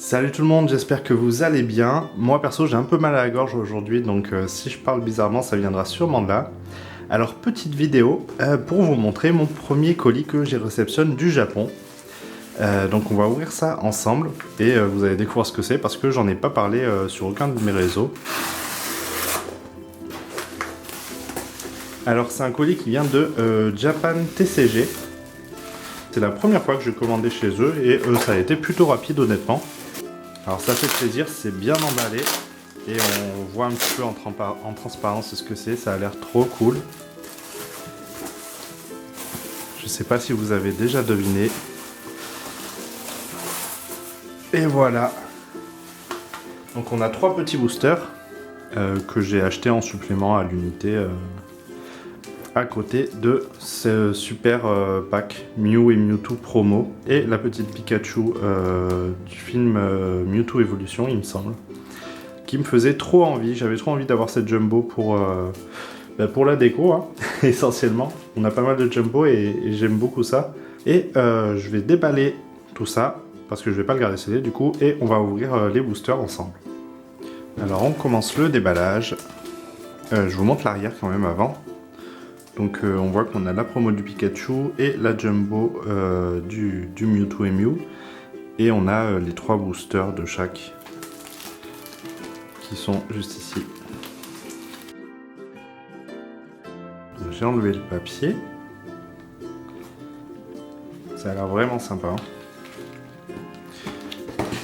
Salut tout le monde, j'espère que vous allez bien. Moi perso j'ai un peu mal à la gorge aujourd'hui, donc si je parle bizarrement ça viendra sûrement de là. Alors petite vidéo pour vous montrer mon premier colis que j'ai réceptionné du Japon. Donc on va ouvrir ça ensemble et vous allez découvrir ce que c'est parce que j'en ai pas parlé sur aucun de mes réseaux. Alors c'est un colis qui vient de Japan TCG. C'est la première fois que je commandais chez eux et ça a été plutôt rapide honnêtement. Alors ça fait plaisir, c'est bien emballé et on voit un petit peu en transparence ce que c'est, ça a l'air trop cool. Je sais pas si vous avez déjà deviné. Et voilà. Donc on a 3 petits boosters que j'ai acheté en supplément à l'unité à côté de ce super pack Mew et Mewtwo promo et la petite Pikachu du film Mewtwo Evolution il me semble, qui me faisait trop envie. J'avais trop envie d'avoir cette jumbo pour la déco hein, essentiellement. On a pas mal de jumbo et j'aime beaucoup ça. Et je vais déballer tout ça parce que je vais pas le garder scellé du coup et on va ouvrir les boosters ensemble. Alors on commence le déballage. Je vous montre l'arrière quand même avant. Donc on voit qu'on a la promo du Pikachu et la jumbo du Mewtwo et Mew. Et on a les 3 boosters de chaque qui sont juste ici. J'ai enlevé le papier. Ça a l'air vraiment sympa. Hein.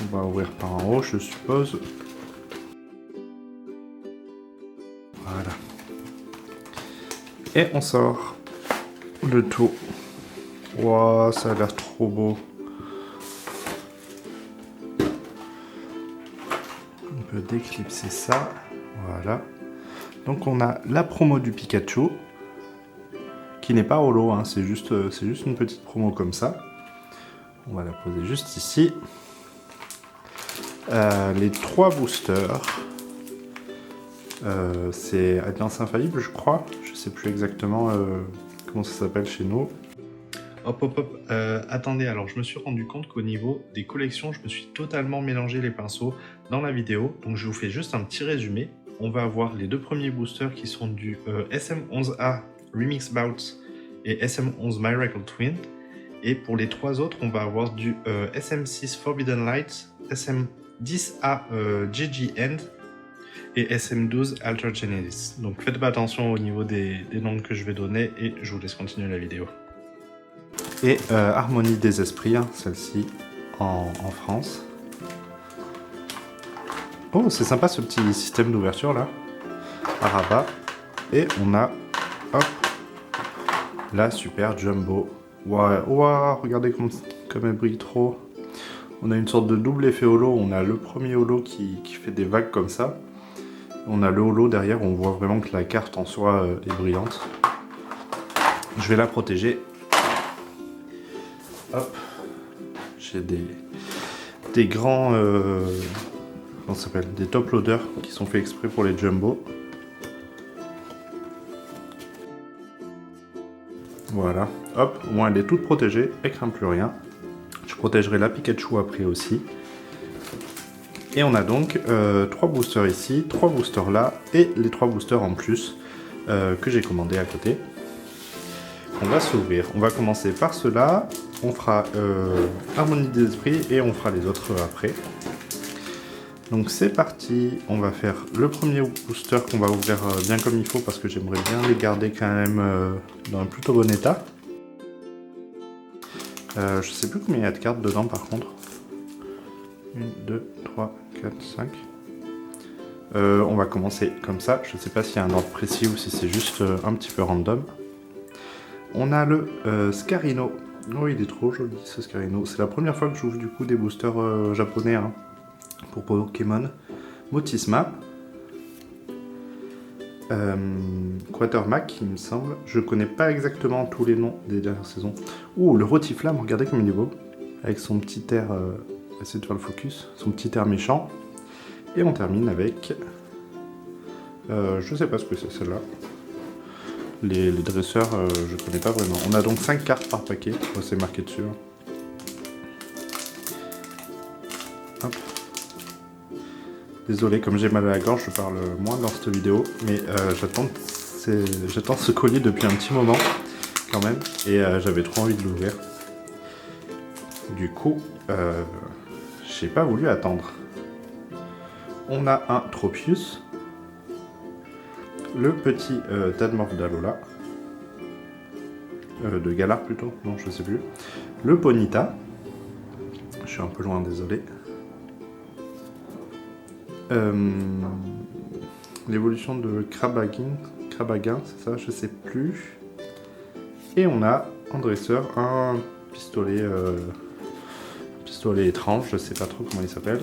On va ouvrir par en haut je suppose. Voilà. Et on sort le tout. Wow, ça a l'air trop beau. On peut déclipser ça. Voilà. Donc on a la promo du Pikachu. Qui n'est pas holo, hein, c'est juste une petite promo comme ça. On va la poser juste ici. Les 3 boosters. C'est Alliance Infaillible, je crois. Je sais plus exactement comment ça s'appelle chez nous. Hop, hop, hop. Attendez, alors je me suis rendu compte qu'au niveau des collections, je me suis totalement mélangé les pinceaux dans la vidéo. Donc je vous fais juste un petit résumé. On va avoir les 2 premiers boosters qui sont du SM11A Remix Bouts et SM11 Miracle Twin. Et pour les 3 autres, on va avoir du SM6 Forbidden Light, SM10A GG End et SM12 Alter Genesis. Donc faites pas attention au niveau des noms que je vais donner et je vous laisse continuer la vidéo. Et Harmonie des Esprits, hein, celle-ci en France. Oh, c'est sympa ce petit système d'ouverture là. À rabat. Et on a, hop, la super jumbo. Wow, wow, regardez comme elle brille trop. On a une sorte de double effet holo. On a le premier holo qui fait des vagues comme ça. On a le holo derrière, on voit vraiment que la carte en soi est brillante. Je vais la protéger. Hop. J'ai des grands... comment ça s'appelle ? Des top loaders qui sont faits exprès pour les jumbo. Voilà. Hop, au moins elle est toute protégée, elle craint plus rien. Je protégerai la Pikachu après aussi. Et on a donc 3 boosters ici, 3 boosters là, et les 3 boosters en plus que j'ai commandé à côté. On va s'ouvrir. On va commencer par ceux-là. On fera Harmonie des Esprits et on fera les autres après. Donc c'est parti. On va faire le premier booster qu'on va ouvrir bien comme il faut parce que j'aimerais bien les garder quand même dans un plutôt bon état. Je sais plus combien il y a de cartes dedans par contre. 1, 2, 3, 4, 5. On va commencer comme ça. Je ne sais pas s'il y a un ordre précis ou si c'est juste un petit peu random. On a le Scarino. Oh, il est trop joli ce Scarino. C'est la première fois que j'ouvre du coup des boosters japonais hein, pour Pokémon. Motisma. Quatermack, il me semble. Je connais pas exactement tous les noms des dernières saisons. Ouh, le Rotiflamme, regardez comme il est beau. Avec son petit air... Essayez de faire le focus. Son petit air méchant. Et on termine avec... je sais pas ce que c'est celle-là. Les dresseurs, je connais pas vraiment. On a donc 5 cartes par paquet. C'est marqué dessus. Hop. Désolé, comme j'ai mal à la gorge, je parle moins dans cette vidéo, mais j'attends ce colis depuis un petit moment, quand même, et j'avais trop envie de l'ouvrir. Du coup, j'ai pas voulu attendre. On a un Tropius, le petit Tadmorph d'Alola, de Galar plutôt, non je sais plus, le Ponyta, je suis un peu loin, désolé, l'évolution de Crabaguin, c'est ça, je sais plus, et on a en dresseur un pistolet étrange, je sais pas trop comment il s'appelle.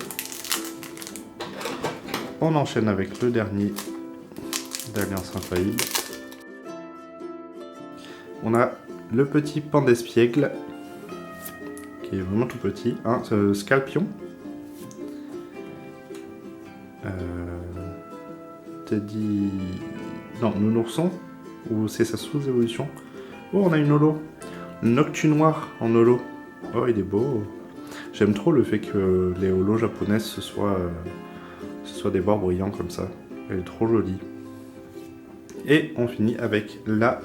On enchaîne avec le dernier d'Alliance Infaillible. On a le petit Pandespiègle, qui est vraiment tout petit, hein, Scalpion. Teddy... Non, Nounourson, ou c'est sa sous-évolution. Oh, on a une holo. Noctunoir en holo. Oh, il est beau. J'aime trop le fait que les holos japonaises ce soit des bords brillants comme ça. Elle est trop jolie. Et on finit avec la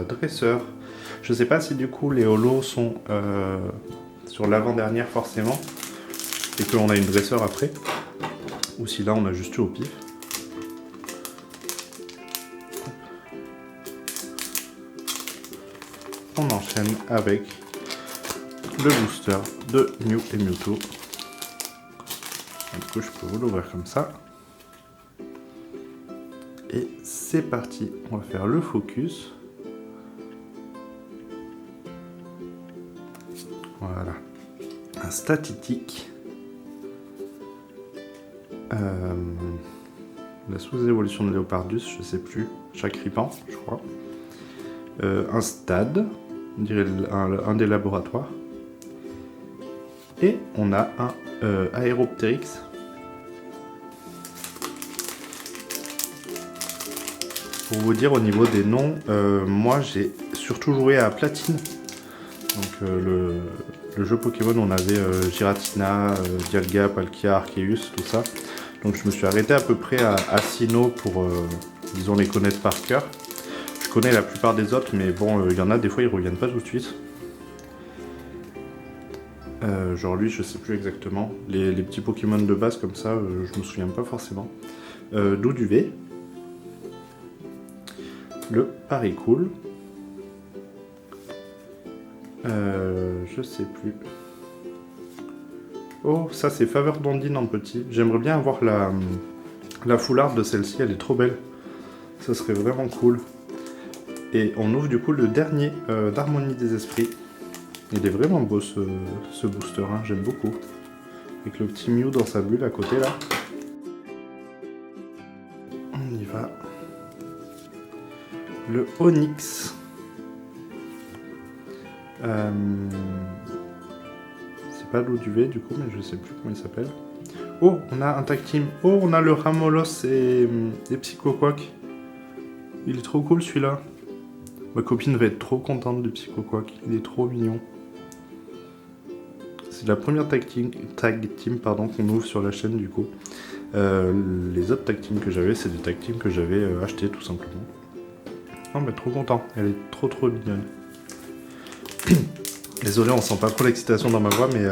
dresseur. Je sais pas si du coup les holos sont sur l'avant-dernière forcément et qu'on a une dresseur après. Ou si là on a juste eu au pif. On enchaîne avec le booster de Mew et Mewtwo. Du coup je peux vous l'ouvrir comme ça. Et c'est parti, on va faire le focus. Voilà. Un Statitique. La sous-évolution de Léopardus, je sais plus. Chacripan, je crois. Un Stade, on dirait un des laboratoires. Et on a un Aéroptérix. Pour vous dire au niveau des noms, moi j'ai surtout joué à Platine. Donc le jeu Pokémon, on avait Giratina, Dialga, Palkia, Arceus, tout ça. Donc je me suis arrêté à peu près à Sinnoh pour, disons, les connaître par cœur. Je connais la plupart des autres, mais bon, il y en a, des fois ils reviennent pas tout de suite. Genre lui, je sais plus exactement. Les petits Pokémon de base comme ça, je me souviens pas forcément. Douduvet. Le Paricool. Je sais plus. Oh, ça c'est Faveur d'Ondine en petit. J'aimerais bien avoir la foularde de celle-ci, elle est trop belle. Ça serait vraiment cool. Et on ouvre du coup le dernier d'Harmonie des Esprits. Il est vraiment beau ce booster, hein, j'aime beaucoup. Avec le petit Mew dans sa bulle à côté là. On y va. Le Onyx. C'est pas l'Oduvet du coup, mais je sais plus comment il s'appelle. Oh, on a un tag team. Oh, on a le Ramolos et Psychoquack. Il est trop cool celui-là. Ma copine va être trop contente du Psychoquack. Il est trop mignon. C'est la première tag team qu'on ouvre sur la chaîne du coup. Les autres tag teams que j'avais, c'est des tag teams que j'avais achetés tout simplement. Non mais trop content, elle est trop mignonne. Désolé, on sent pas trop l'excitation dans ma voix, mais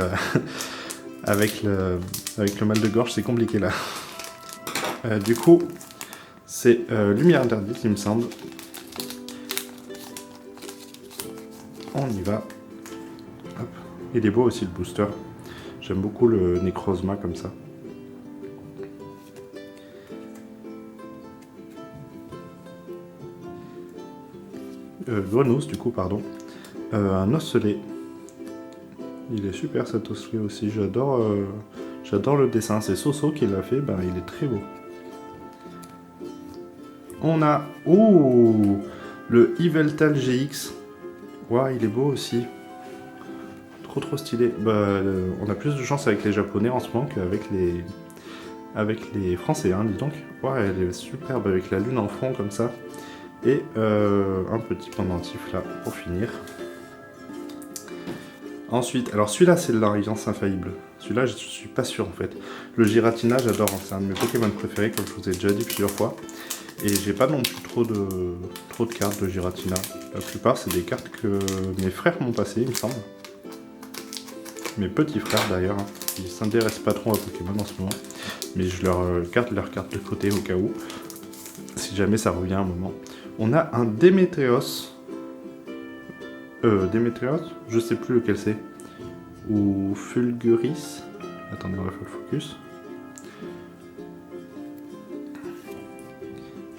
avec le mal de gorge, c'est compliqué là. Du coup, c'est Lumière Interdite, il me semble. On y va. Hop. Il est beau aussi le booster. J'aime beaucoup le Necrozma comme ça. Grenousse du coup, pardon. Un Osselet. Il est super cet Osselet aussi, j'adore le dessin. C'est Soso qui l'a fait, ben, il est très beau. On a le Yveltal GX. Waouh, il est beau aussi. Trop stylé. Bah, on a plus de chance avec les Japonais en ce moment qu'avec les Français, hein, dis donc. Ouais, elle est superbe avec la lune en fond comme ça. Et un petit pendentif là pour finir. Ensuite, alors celui-là c'est l'Alliance Infaillible. Celui-là, je suis pas sûr en fait. Le Giratina, j'adore, c'est un de mes Pokémon préférés, comme je vous ai déjà dit plusieurs fois. Et j'ai pas non plus trop de cartes de Giratina. La plupart, c'est des cartes que mes frères m'ont passées, il me semble. Mes petits frères d'ailleurs, hein. Ils s'intéressent pas trop à Pokémon en ce moment. Mais je leur garde leur carte de côté au cas où. Si jamais ça revient un moment. On a un Démétrios. Démétrios, je sais plus lequel c'est. Ou Fulguris. Attendez, on va faire le focus.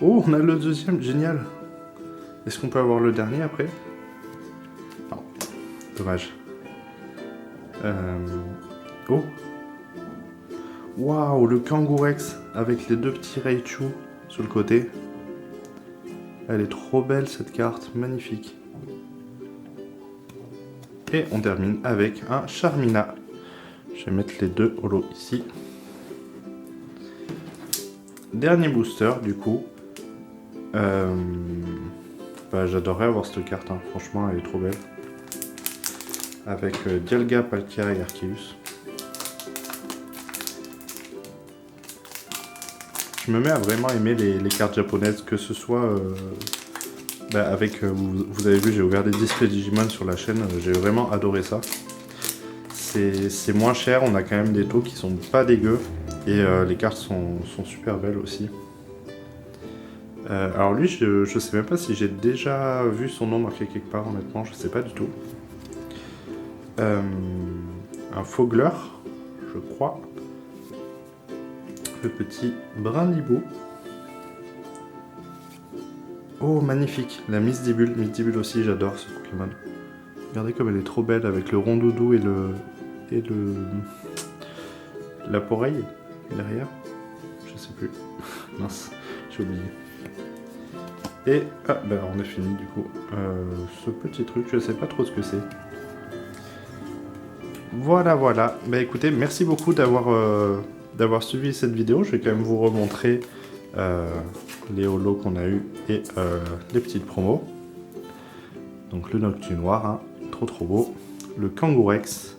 Oh, on a le deuxième, génial. Est-ce qu'on peut avoir le dernier après? Non, dommage. Oh. Waouh, le Kangourex avec les deux petits Raichu sur le côté. Elle est trop belle cette carte, magnifique. Et on termine avec un Charmina. Je vais mettre les deux holos ici. Dernier booster du coup. J'adorerais avoir cette carte, hein. Franchement elle est trop belle. Avec Dialga, Palkia et Arceus. Je me mets à vraiment aimer les cartes japonaises, que ce soit avec, vous avez vu, j'ai ouvert des displays Digimon sur la chaîne, j'ai vraiment adoré ça. C'est moins cher, on a quand même des taux qui sont pas dégueux, et les cartes sont super belles aussi. Alors lui, je sais même pas si j'ai déjà vu son nom marqué quelque part, honnêtement, je sais pas du tout. Un Fogler, je crois. Le petit Brindibou. Oh, magnifique, la Misdibule. Misdibule aussi, j'adore ce Pokémon. Regardez comme elle est trop belle avec le rondoudou et l'appareil derrière. Je sais plus. Mince, j'ai oublié. Et on a fini du coup. Ce petit truc, je sais pas trop ce que c'est. Voilà. Bah écoutez, merci beaucoup d'avoir suivi cette vidéo. Je vais quand même vous remontrer les holos qu'on a eu et les petites promos. Donc le Noctu noir, hein, trop beau. Le Kangourex.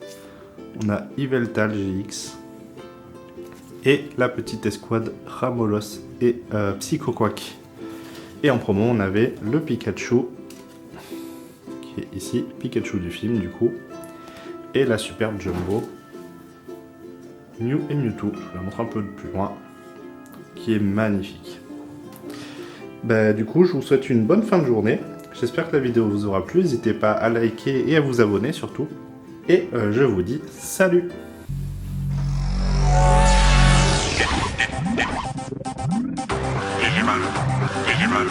On a Yveltal GX. Et la petite escouade Ramolos et Psychoquack. Et en promo, on avait le Pikachu, qui est ici, Pikachu du film du coup. Et la superbe Jumbo, Mew et Mewtwo, je vous la montre un peu de plus loin, qui est magnifique. Du coup, je vous souhaite une bonne fin de journée. J'espère que la vidéo vous aura plu. N'hésitez pas à liker et à vous abonner surtout. Et je vous dis salut! Digimon.